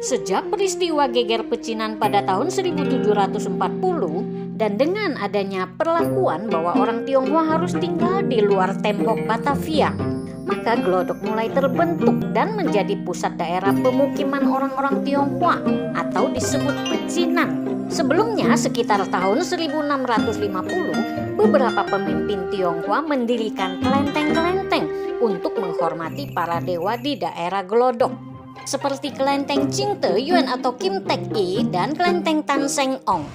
Sejak peristiwa geger pecinan pada tahun 1740 dan dengan adanya perlakuan bahwa orang Tionghoa harus tinggal di luar tembok Batavia, maka Glodok mulai terbentuk dan menjadi pusat daerah pemukiman orang-orang Tionghoa atau disebut pecinan. Sebelumnya sekitar tahun 1650, beberapa pemimpin Tionghoa mendirikan kelenteng-kelenteng untuk menghormati para dewa di daerah Glodok, seperti kelenteng Ching Te Yuan atau Kim Tek I dan kelenteng Tan Seng Ong,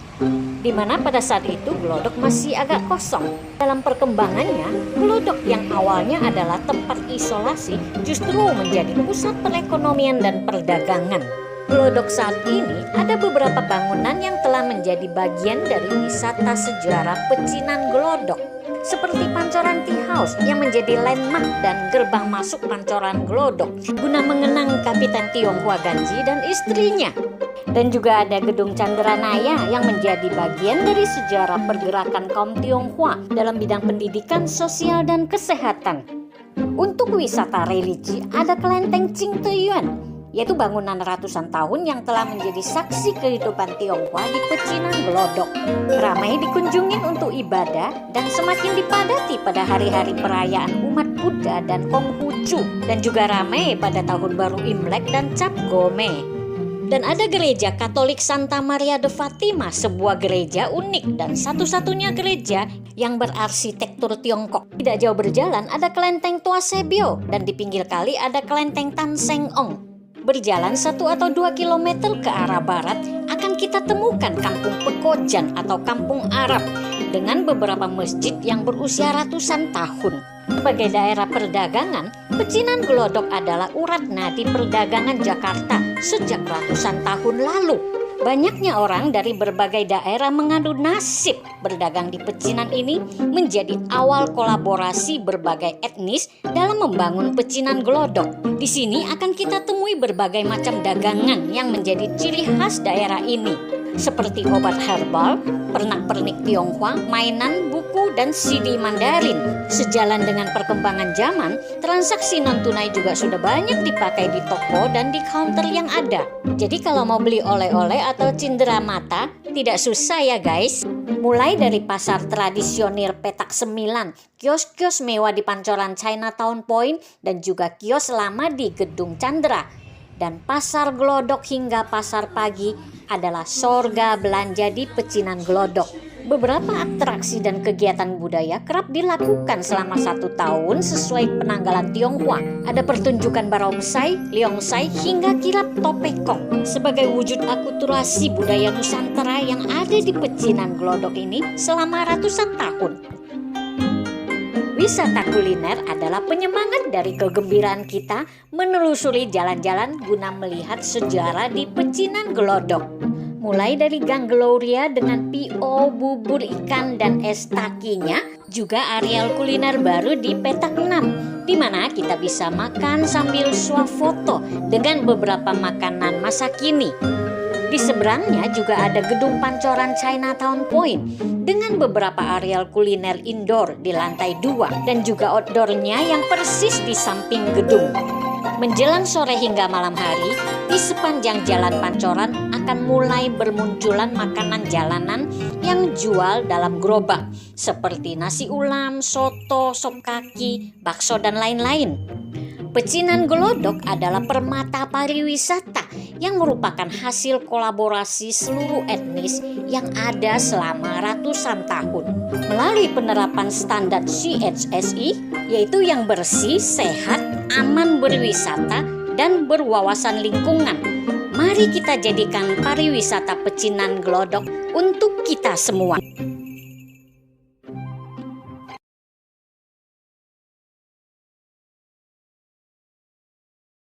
di mana pada saat itu Glodok masih agak kosong. Dalam perkembangannya, Glodok yang awalnya adalah tempat isolasi justru menjadi pusat perekonomian dan perdagangan. Glodok saat ini ada beberapa bangunan yang telah menjadi bagian dari wisata sejarah pecinan Glodok, seperti Pancoran Tea House yang menjadi landmark dan gerbang masuk Pancoran Glodok guna mengenang Kapitan Tionghoa Ganji dan istrinya. Dan juga ada Gedung Chandranaya yang menjadi bagian dari sejarah pergerakan kaum Tionghoa dalam bidang pendidikan, sosial, dan kesehatan. Untuk wisata religi ada kelenteng Ching Te Yuan, yaitu bangunan ratusan tahun yang telah menjadi saksi kehidupan Tionghoa di pecinan Glodok. Ramai dikunjungi untuk ibadah dan semakin dipadati pada hari-hari perayaan umat Buddha dan Konghucu, dan juga ramai pada tahun baru Imlek dan Cap Gome. Dan ada gereja Katolik Santa Maria de Fatima, sebuah gereja unik dan satu-satunya gereja yang berarsitektur Tiongkok. Tidak jauh berjalan ada kelenteng Tua Sebio dan di pinggir kali ada kelenteng Tan Seng Ong. Berjalan 1 atau 2 kilometer ke arah barat akan kita temukan Kampung Pekojan atau Kampung Arab dengan beberapa masjid yang berusia ratusan tahun. Sebagai daerah perdagangan, pecinan Glodok adalah urat nadi perdagangan Jakarta sejak ratusan tahun lalu. Banyaknya orang dari berbagai daerah mengadu nasib berdagang di pecinan ini menjadi awal kolaborasi berbagai etnis dalam membangun pecinan Glodok. Di sini akan kita temui berbagai macam dagangan yang menjadi ciri khas daerah ini, seperti obat herbal, pernak-pernik Tionghoa, mainan, buku, dan CD Mandarin. Sejalan dengan perkembangan zaman, transaksi non-tunai juga sudah banyak dipakai di toko dan di counter yang ada. Jadi kalau mau beli oleh-oleh atau cindera mata, tidak susah ya guys. Mulai dari pasar tradisional Petak Sembilan, kios-kios mewah di Pancoran Chinatown Point, dan juga kios lama di Gedung Chandra. Dan pasar Glodok hingga pasar pagi adalah sorga belanja di pecinan Glodok. Beberapa atraksi dan kegiatan budaya kerap dilakukan selama 1 tahun sesuai penanggalan Tionghoa. Ada pertunjukan barongsai, leongsai, hingga kirap topekong sebagai wujud akulturasi budaya Nusantara yang ada di pecinan Glodok ini selama ratusan tahun. Wisata kuliner adalah penyemangat dari kegembiraan kita menelusuri jalan-jalan guna melihat sejarah di pecinan Glodok. Mulai dari Gang Gloria dengan PO, bubur ikan, dan es takinya, juga areal kuliner baru di Petak 6, di mana kita bisa makan sambil swafoto dengan beberapa makanan masa kini. Di seberangnya juga ada Gedung Pancoran Chinatown Point dengan beberapa areal kuliner indoor di lantai 2 dan juga outdoornya yang persis di samping gedung. Menjelang sore hingga malam hari, di sepanjang jalan Pancoran akan mulai bermunculan makanan jalanan yang jual dalam gerobak seperti nasi ulam, soto, sop kaki, bakso, dan lain-lain. Pecinan Glodok adalah permata pariwisata yang merupakan hasil kolaborasi seluruh etnis yang ada selama ratusan tahun. Melalui penerapan standar CHSI, yaitu yang bersih, sehat, aman berwisata, dan berwawasan lingkungan. Mari kita jadikan pariwisata pecinan Glodok untuk kita semua.